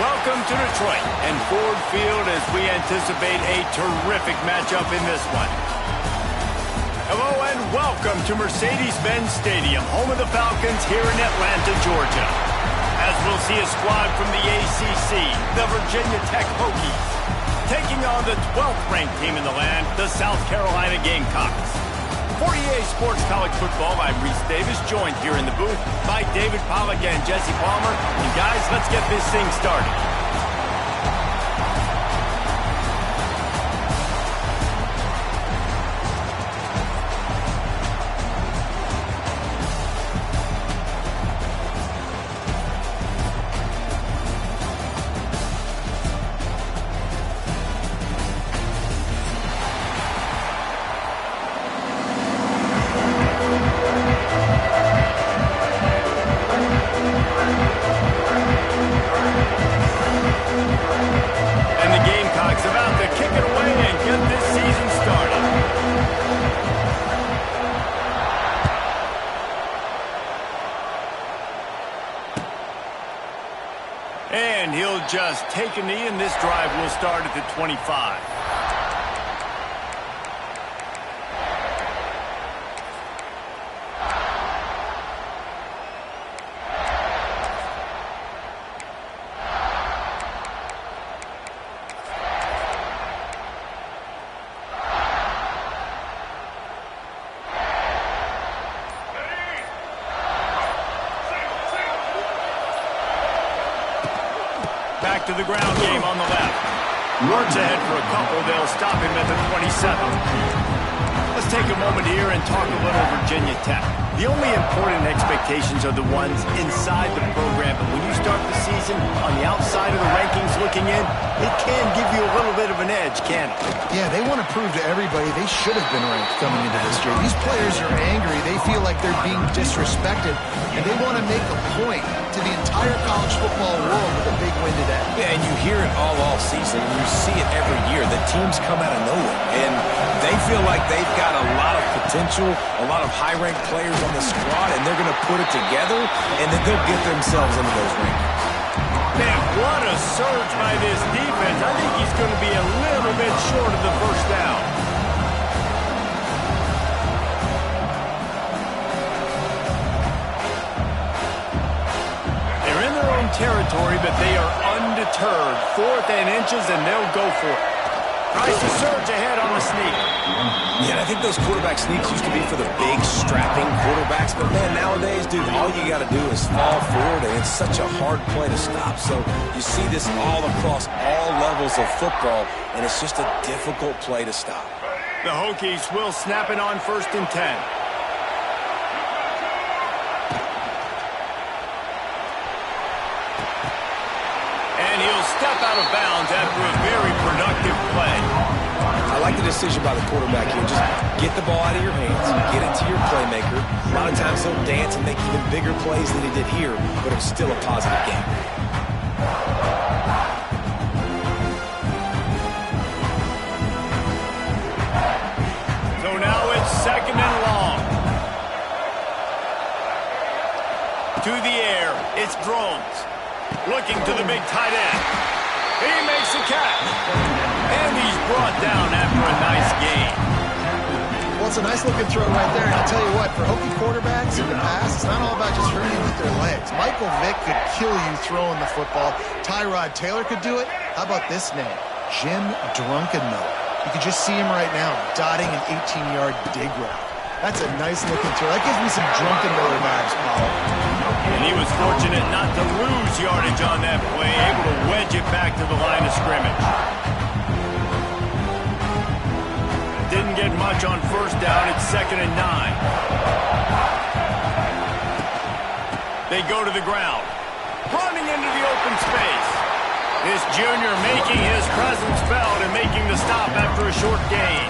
Welcome to Detroit and Ford Field as we anticipate a terrific matchup in this one. Hello and welcome to Mercedes-Benz Stadium, home of the Falcons here in Atlanta, Georgia. As we'll see a squad from the ACC, the Virginia Tech Hokies, taking on the 12th ranked team in the land, the South Carolina Gamecocks. For EA Sports College Football, I'm Reese Davis, joined here in the booth by David Pollack and Jesse Palmer. And guys, let's get this thing started. And he'll just take a knee, and this drive will start at the 25. Back to the ground game on the left. Works ahead for a couple. They'll stop him at the 27. Let's take a moment here and talk a little Virginia Tech. The only important expectations are the ones inside the program, but when you start the season on the outside of the rankings looking in, it can give you a little bit of an edge, can't it? Yeah, they want to prove to everybody they should have been ranked coming into this year. These players are angry. They feel like they're being disrespected, and they want to make a point to the entire college football world with a big win today. Yeah, and you hear it all season, and you see it every year. The teams come out of nowhere, and they feel like they've got a lot of potential, a lot of high-ranked players on the squad, and they're going to put it together, and then they'll get themselves into those rankings. Man, what a surge by this defense. I think he's going to be a little bit short of the first down. They're in their own territory, but they are undeterred. 4th and inches, and they'll go for it. Tries to surge ahead on the sneak. Yeah, and I think those quarterback sneaks used to be for the big, strapping quarterbacks. But, man, nowadays, dude, all you got to do is fall forward, and it's such a hard play to stop. So you see this all across all levels of football, and it's just a difficult play to stop. The Hokies will snap it on 1st and 10. And he'll step out of bounds after a very productive play. I like the decision by the quarterback here. Just get the ball out of your hands, get it to your playmaker. A lot of times he'll dance and make even bigger plays than he did here, but it's still a positive game. So now it's 2nd and long. To the air, it's Drones. Looking to the big tight end. He makes the catch. And he's brought down after a nice gain. Well, it's a nice-looking throw right there. And I'll tell you what, for Hokie quarterbacks in the past, it's not all about just hurting you with their legs. Michael Vick could kill you throwing the football. Tyrod Taylor could do it. How about this name? Jim Drunkenmiller. You can just see him right now, dotting an 18-yard dig route. That's a nice-looking throw. That gives me some Drunkenmiller vibes, Paul. And he was fortunate not to lose yardage on that play, able to wedge it back to the line of scrimmage. Didn't get much on 1st down. It's 2nd and 9. They go to the ground. Running into the open space. This junior making his presence felt and making the stop after a short gain.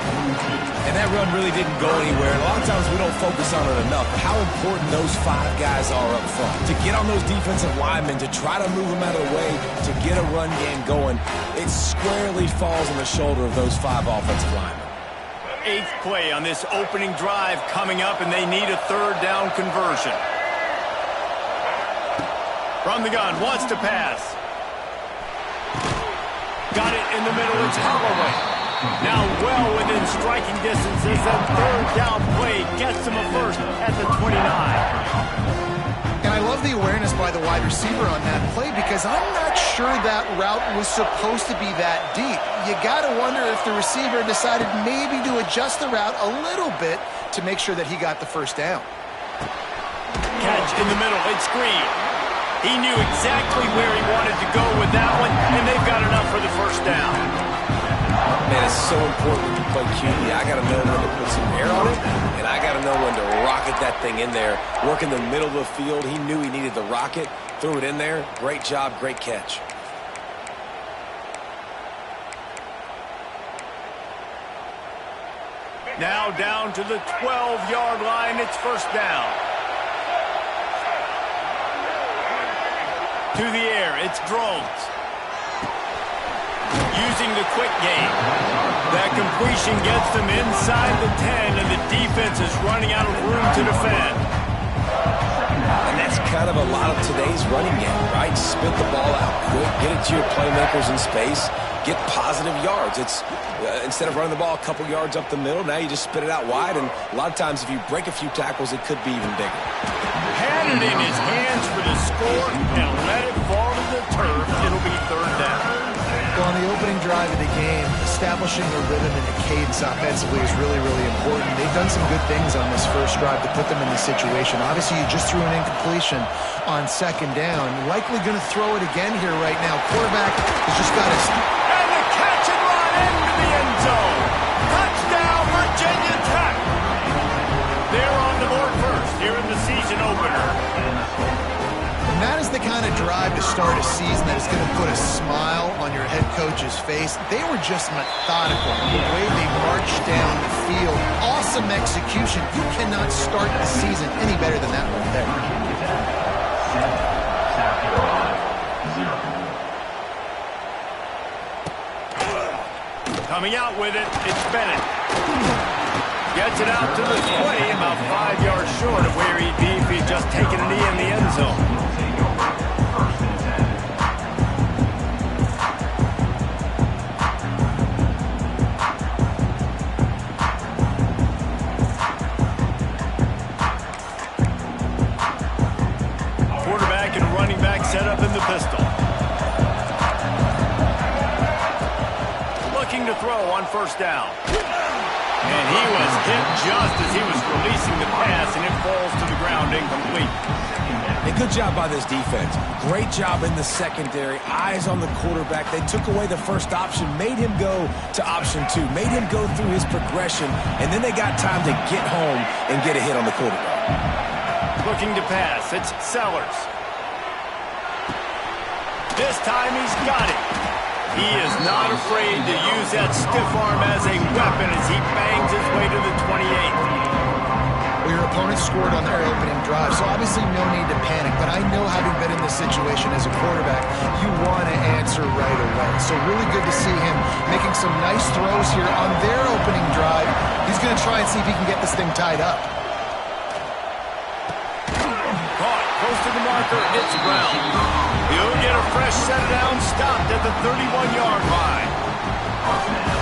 And that run really didn't go anywhere. And a lot of times we don't focus on it enough. How important those 5 guys are up front. To get on those defensive linemen, to try to move them out of the way, to get a run game going, it squarely falls on the shoulder of those 5 offensive linemen. 8th play on this opening drive coming up, and they need a 3rd down conversion. From the gun, wants to pass. Got it in the middle. It's Holloway. Now well within striking distance as that third down play gets him a first at the 29. And I love the awareness by the wide receiver on that play because I'm not sure that route was supposed to be that deep. You got to wonder if the receiver decided maybe to adjust the route a little bit to make sure that he got the first down. Catch in the middle. It's Green. He knew exactly where he wanted to go with that one, and they've got enough for the first down. Man, it's so important when you play QB. I got to know when to put some air on it, and I got to know when to rocket that thing in there. Work in the middle of the field. He knew he needed the rocket. Threw it in there. Great job, great catch. Now down to the 12-yard line. It's first down. To the air, it's Drones. Using the quick game. That completion gets them inside the 10, and the defense is running out of room to defend. And that's kind of a lot of today's running game, right? Spit the ball out quick, get it to your playmakers in space, get positive yards. It's instead of running the ball a couple yards up the middle, now you just spit it out wide, and a lot of times if you break a few tackles, it could be even bigger. Had it in his hands for the score and let it fall to the turf. It'll be third down. Well, on the opening drive of the game, establishing a rhythm and a cadence offensively is really, really important. They've done some good things on this first drive to put them in this situation. Obviously, you just threw an incompletion on second down. Likely going to throw it again here right now. Quarterback has just got his... And the catch and run into the end zone. Touchdown, Virginia Tech. They're on the board first here in the season opener. And that is the kind of drive to start a season that is going to put a smile on your head coach's face. They were just methodical in the way they marched down the field. Awesome execution. You cannot start the season any better than that right there. Coming out with it, it's Bennett. Gets it out to the 20, about 5 yards short of where he'd be if he'd just taken a knee in the end zone. Quarterback and running back set up in the pistol. Looking to throw on first down. And he was hit just as he was releasing the pass, and it falls to the ground incomplete. A good job by this defense. Great job in the secondary. Eyes on the quarterback. They took away the first option, made him go to option 2, made him go through his progression, and then they got time to get home and get a hit on the quarterback. Looking to pass. It's Sellers. This time he's got it. He is not afraid to use that stiff arm as a weapon as he bangs his way to the 28. Well, your opponent scored on their opening drive, so obviously no need to panic. But I know, having been in this situation as a quarterback, you want to answer right away. So really good to see him making some nice throws here on their opening drive. He's going to try and see if he can get this thing tied up. Caught close to the marker. It's Brown. He'll get a fresh set down, stopped at the 31-yard line.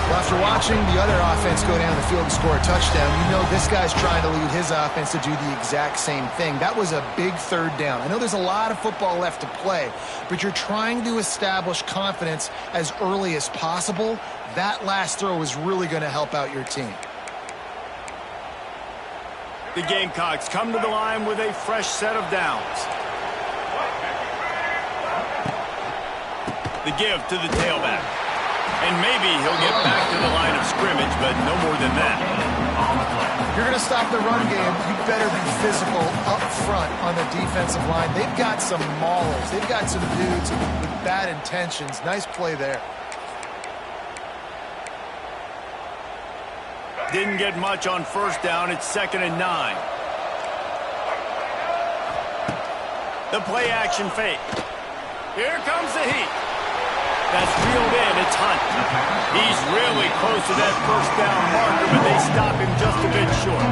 Well, after watching the other offense go down the field and score a touchdown, you know this guy's trying to lead his offense to do the exact same thing. That was a big third down. I know there's a lot of football left to play, but you're trying to establish confidence as early as possible. That last throw is really going to help out your team. The Gamecocks come to the line with a fresh set of downs. The give to the tailback. And maybe he'll get back to the line of scrimmage, but no more than that. If you're going to stop the run game, you better be physical up front on the defensive line. They've got some maulers. They've got some dudes with bad intentions. Nice play there. Didn't get much on first down. It's 2nd and 9. The play action fake. Here comes the heat. That's reeled in. It's Hunt. He's really close to that first down marker, but they stop him just a bit short.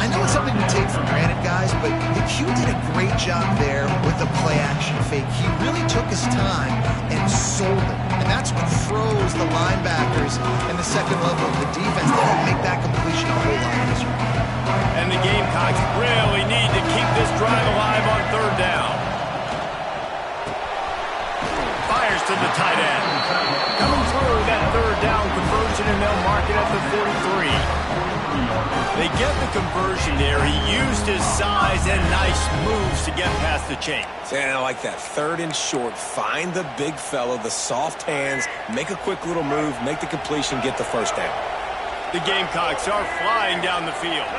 I know it's something we take for granted, guys, but the Q did a great job there with the play action fake. He really took his time and sold it. And that's that's what froze the linebackers and the second level of the defense. They don't make that completion a whole lot easier. And the Gamecocks really need to keep this drive alive on third down. Fires to the tight end. Coming through that third down conversion, and they'll mark it at the 43. They get the conversion there. He used his size and nice moves to get past the chains. Yeah, I like that. Third and short. Find the big fella, the soft hands, make a quick little move, make the completion, get the first down. The Gamecocks are flying down the field.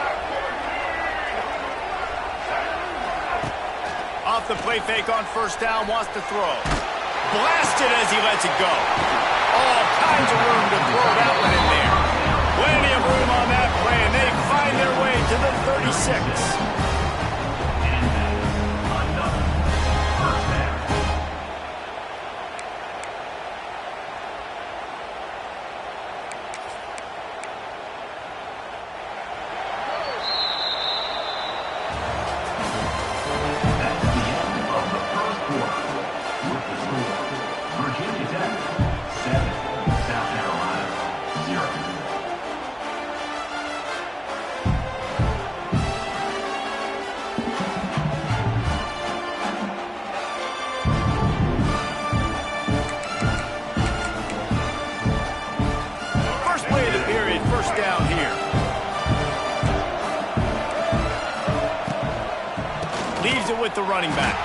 Off the play fake on first down, wants to throw. Blasted as he lets it go. All kinds of room to throw that one in there. Plenty of room on that play, and they find their way to the 36. Down here. Leaves it with the running back.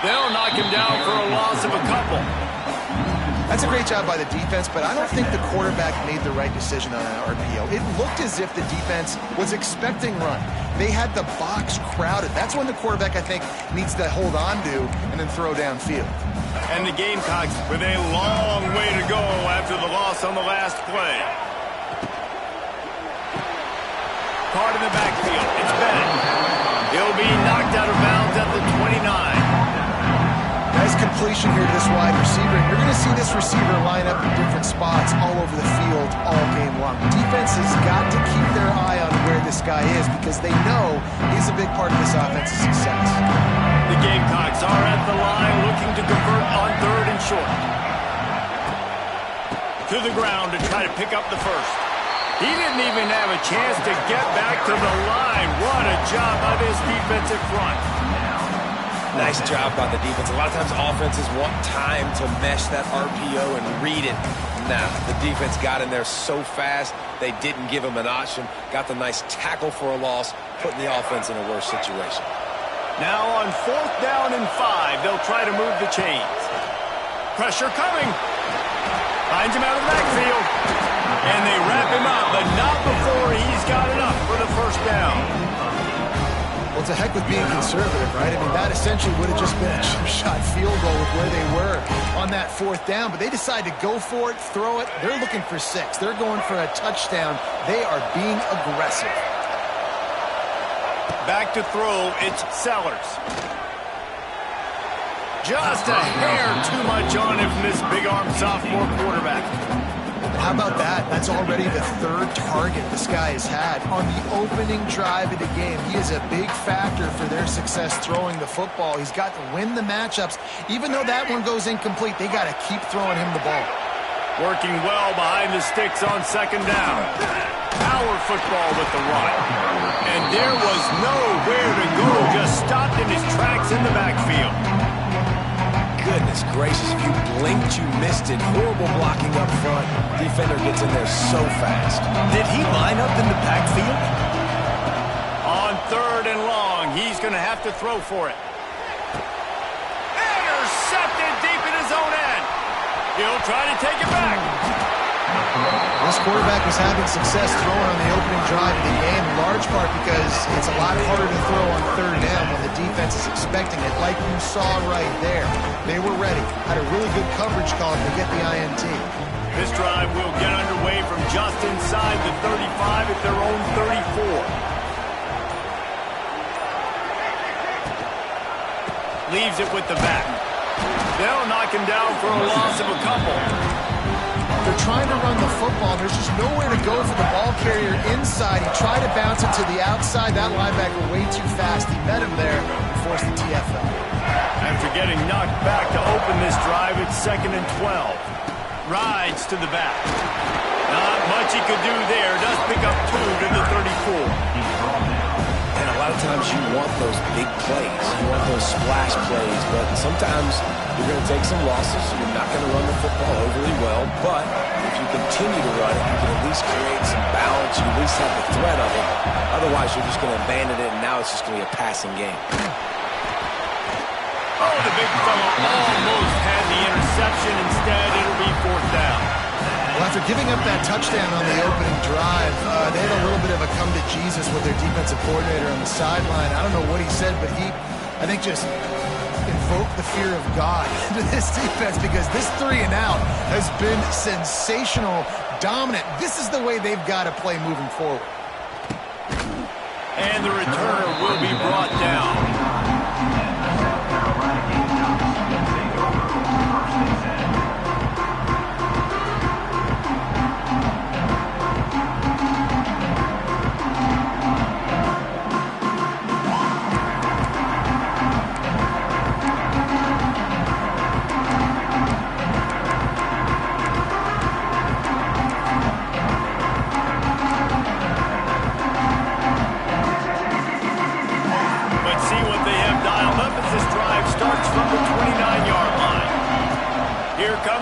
They'll knock him down for a loss of a couple. That's a great job by the defense, but I don't think the quarterback made the right decision on that RPO. It looked as if the defense was expecting run. They had the box crowded. That's when the quarterback, I think, needs to hold on to and then throw downfield. And the Gamecocks with a long way to go after the loss on the last play. Card in the backfield. It's Bennett. He'll be knocked out of bounds at the 29. Nice completion here to this wide receiver. And you're going to see this receiver line up in different spots all over the field all game long. The defense has got to keep their eye on where this guy is because they know he's a big part of this offense's success. The Gamecocks are at the line looking to convert on third and short. To the ground to try to pick up the first. He didn't even have a chance to get back to the line. What a job by this defensive front. Nice job by the defense. A lot of times offenses want time to mesh that RPO and read it. Nah, the defense got in there so fast, they didn't give him an option. Got the nice tackle for a loss, putting the offense in a worse situation. Now on fourth down and 5, they'll try to move the chains. Pressure coming. Finds him out of the backfield. And they wrap him up, but not before he's got enough for the first down. Well, it's a heck with being conservative, right? I mean, that essentially would have just been a chip shot field goal with where they were on that fourth down, but they decide to go for it, throw it. They're looking for 6. They're going for a touchdown. They are being aggressive. Back to throw, it's Sellers. Just a hair too much on him from this big-arm sophomore quarterback. How about that? That's already the 3rd target this guy has had on the opening drive of the game. He is a big factor for their success throwing the football. He's got to win the matchups. Even though that one goes incomplete, they got to keep throwing him the ball. Working well behind the sticks on second down. Power football with the run. And there was nowhere to go, just stopped in his tracks in the backfield. Goodness gracious, if you blinked, you missed it. Horrible blocking up front. Defender gets in there so fast. Did he line up in the backfield? On third and long, he's going to have to throw for it. Intercepted deep in his own end. He'll try to take it back. This quarterback was having success throwing on the opening drive of the game, in large part because it's a lot harder to throw on third down when the defense is expecting it, like you saw right there. They were ready, had a really good coverage call to get the INT. This drive will get underway from just inside the 35 at their own 34. Leaves it with the back. They'll knock him down for a loss of a couple. They're trying to run the football. There's just nowhere to go for the ball carrier inside. He tried to bounce it to the outside. That linebacker way too fast. He met him there and forced the TFL. After getting knocked back to open this drive, it's 2nd and 12. Rides to the back. Not much he could do there. Does pick up 2 to the 34. And a lot of times you want those big plays. You want those splash plays. But sometimes you're going to take some losses. You're not going to run the football overly well. But if you continue to run it, you can at least create some balance. You at least have the threat of it. Otherwise, you're just going to abandon it, and now it's just going to be a passing game. Oh, the big fella almost had the interception. Instead, it'll be 4th down. Well, after giving up that touchdown on the opening drive, they had a little bit of a come to Jesus with their defensive coordinator on the sideline. I don't know what he said, but he, I think, just invoked the fear of God into this defense, because this 3-and-out has been sensational, dominant. This is the way they've got to play moving forward. And the returner will be brought down.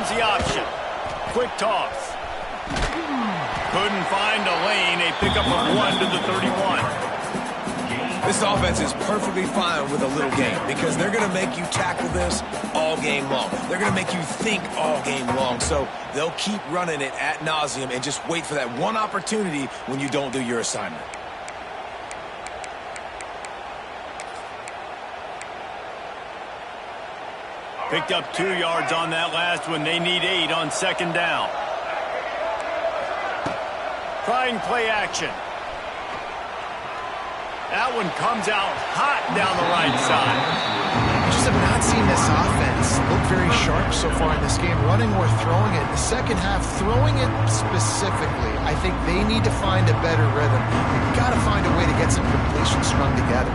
The option. Quick toss. Couldn't find a lane. A pickup of 1 to the 31. This offense is perfectly fine with a little game, because they're going to make you tackle this all game long. They're going to make you think all game long. So they'll keep running it ad nauseum and just wait for that one opportunity when you don't do your assignment. Picked up 2 yards on that last one. They need 8 on 2nd down. Trying play action. That one comes out hot down the right side. I just have not seen this offense look very sharp so far in this game, running or throwing it. In the second half, throwing it specifically, I think they need to find a better rhythm. They've got to find a way to get some completions strung together.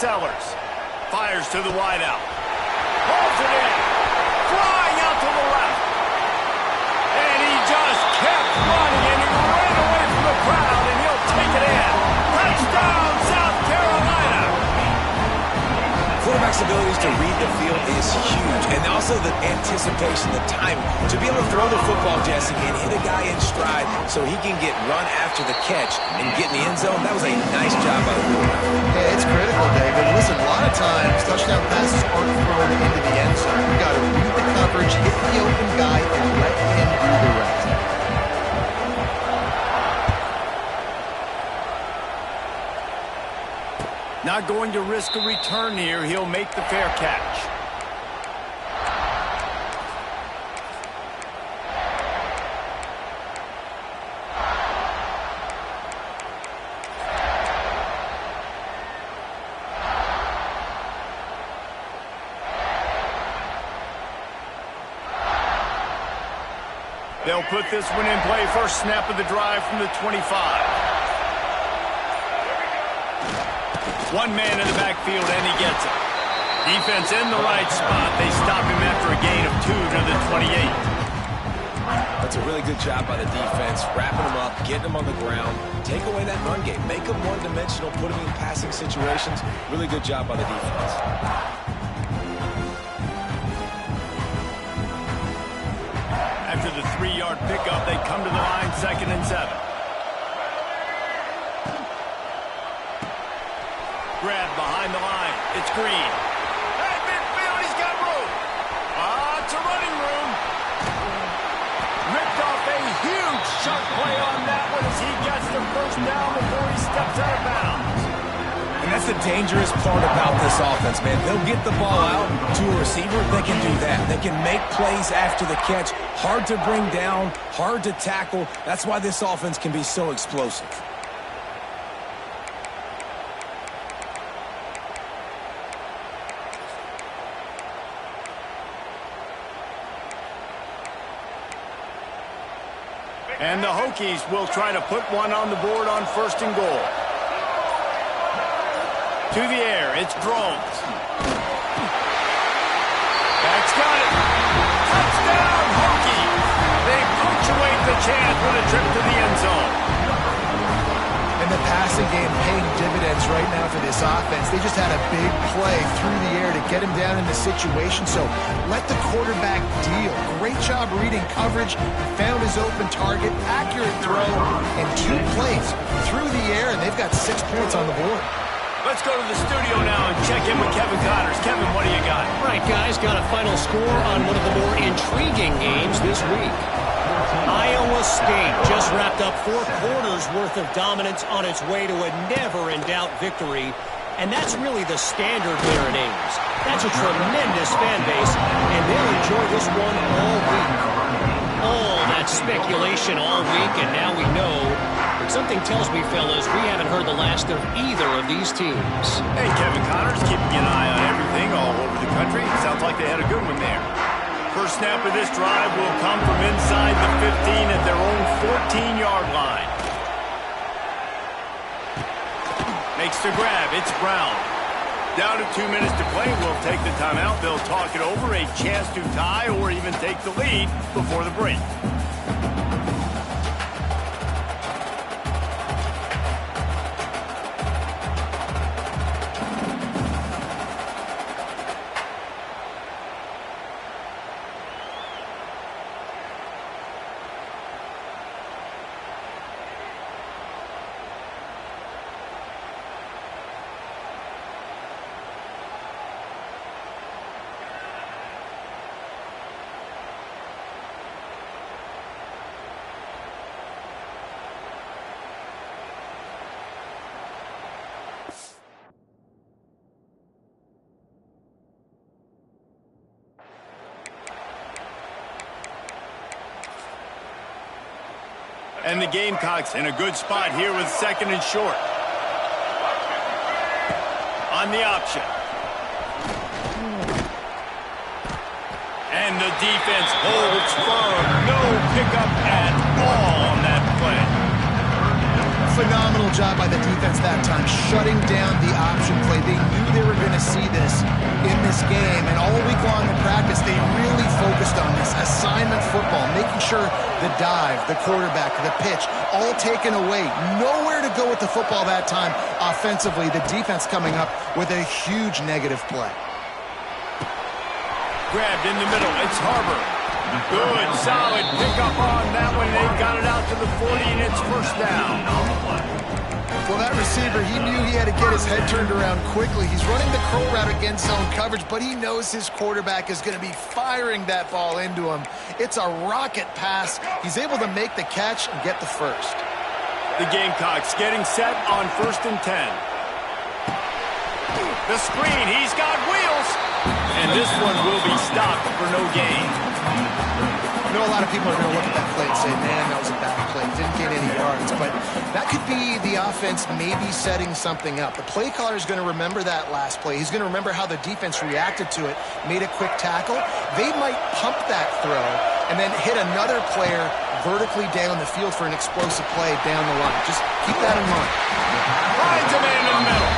Sellers fires to the wideout. Pulls it in. Flying out to the left. And he just kept running, and he ran away from the crowd, and he'll take it in. Touchdown, South Carolina. Quarterback's abilities to read the field is huge, and also the anticipation, the timing. To be able to throw the football, Jesse, and hit a guy in stride so he can get run after the catch and get in the end zone, that was a nice job by the quarterback. Yeah, it's critical, David. Listen, a lot of times touchdown passes aren't thrown into the end zone. You've got to read the coverage, hit the open guy, and let him do the rest. Not going to risk a return here. He'll make the fair catch. They'll put this one in play. First snap of the drive from the 25. One man in the backfield, and he gets it. Defense in the right spot. They stop him after a gain of 2 to the 28. That's a really good job by the defense, wrapping him up, getting him on the ground, take away that run game, make him one-dimensional, put him in passing situations. Really good job by the defense. After the 3-yard pickup, they come to the line, 2nd and 7. Grab behind the line. It's Green. Hey, midfield, he's got room. It's a running room. Ripped off a huge sharp play on that one as he gets the first down before he steps out of bounds. And that's the dangerous part about this offense, man. They'll get the ball out to a receiver. They can do that. They can make plays after the catch. Hard to bring down, hard to tackle. That's why this offense can be so explosive. And the Hokies will try to put one on the board on 1st and goal. To the air, it's Drones. That's got it. Touchdown, Hokies! They punctuate the chance with a trip to the end zone. And the passing game paying dividends right now for this offense. They just had a big play through the air to get him down in the situation. So let the quarterback deal. Great job reading coverage. Found his open target. Accurate throw. And 2 plays through the air. And they've got 6 points on the board. Let's go to the studio now and check in with Kevin Connors. Kevin, what do you got? All right, guys, got a final score on one of the more intriguing games this week. Iowa State just wrapped up 4 quarters worth of dominance on its way to a never-in-doubt victory. And that's really the standard there in Ames. That's a tremendous fan base, and they'll enjoy this one all week. All that speculation all week, and now we know. But something tells me, fellas, we haven't heard the last of either of these teams. Hey, Kevin Connors, keeping an eye on everything all over the country. Sounds like they had a good one there. First snap of this drive will come from inside the 15 at their own 14-yard line. Makes the grab. It's Brown. Down to 2 minutes to play. We'll take the timeout. They'll talk it over. A chance to tie or even take the lead before the break. And the Gamecocks in a good spot here with 2nd and short. On the option. And the defense holds firm. No pickup at all on that play. Phenomenal job by the defense that time, shutting down the option play. They knew they were going to see this in this game, and all week long in practice, they really focused on this assignment football, making sure the dive, the quarterback, the pitch, all taken away. Nowhere to go with the football that time offensively. The defense coming up with a huge negative play. Grabbed in the middle. It's Harbor. Good, solid pickup on that one. They've got it out to the 40, and it's 1st down. Well, that receiver, he knew he had to get his head turned around quickly. He's running the crow route against zone coverage, but he knows his quarterback is going to be firing that ball into him. It's a rocket pass. He's able to make the catch and get the first. The Gamecocks getting set on 1st and 10. The screen, he's got wheels. And this one will be stopped for no gain. I know a lot of people are going to look at that play and say, man, that was a bad play. Didn't gain any yards. But that could be the offense maybe setting something up. The play caller is going to remember that last play. He's going to remember how the defense reacted to it, made a quick tackle. They might pump that throw and then hit another player vertically down the field for an explosive play down the line. Just keep that in mind. Finds a man in the middle.